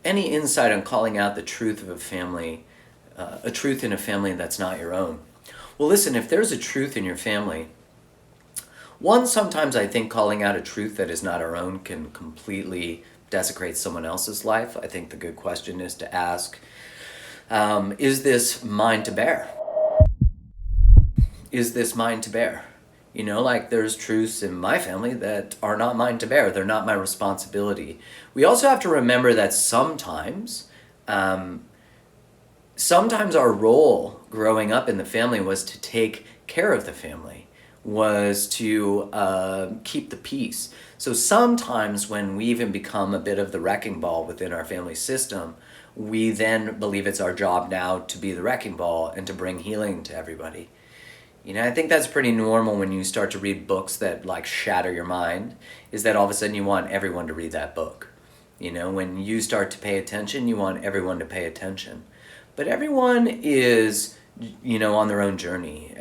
any insight on calling out the truth of a family, a truth in a family that's not your own? Well, listen, if there's a truth in your family, one, sometimes I think calling out a truth that is not our own can completely desecrate someone else's life. I think the good question is to ask, is this mine to bear? Is this mine to bear? Like there's truths in my family that are not mine to bear. They're not my responsibility. We also have to remember that sometimes our role growing up in the family was to take care of the family, was to keep the peace. So sometimes when we even become a bit of the wrecking ball within our family system, we then believe it's our job now to be the wrecking ball and to bring healing to everybody. I think that's pretty normal when you start to read books that like shatter your mind, is that all of a sudden you want everyone to read that book. When you start to pay attention, you want everyone to pay attention. But everyone is, on their own journey.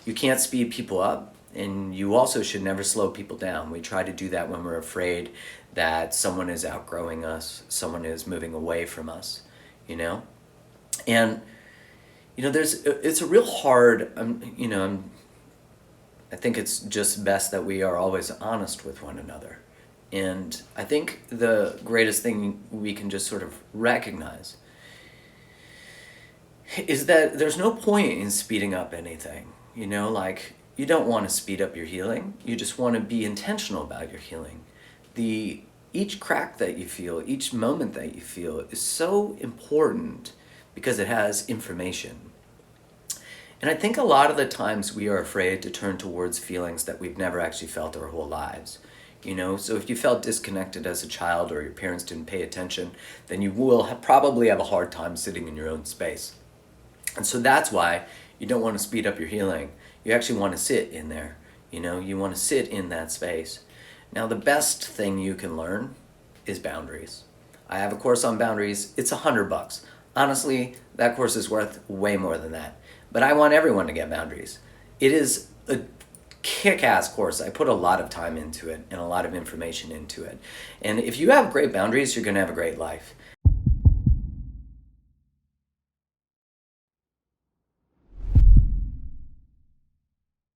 You can't speed people up, and you also should never slow people down. We try to do that when we're afraid that someone is outgrowing us, someone is moving away from us, And it's a real hard, I think it's just best that we are always honest with one another. And I think the greatest thing we can just sort of recognize is that there's no point in speeding up anything. Like you don't want to speed up your healing. You just want to be intentional about your healing. Each crack that you feel, each moment that you feel is so important because it has information. And I think a lot of the times we are afraid to turn towards feelings that we've never actually felt our whole lives. So if you felt disconnected as a child or your parents didn't pay attention, then you will probably have a hard time sitting in your own space. And so that's why you don't want to speed up your healing. You actually want to sit in there. You want to sit in that space. Now, the best thing you can learn is boundaries. I have a course on boundaries. It's $100. Honestly, that course is worth way more than that. But I want everyone to get boundaries. It is a kick-ass course. I put a lot of time into it and a lot of information into it. And if you have great boundaries, you're going to have a great life.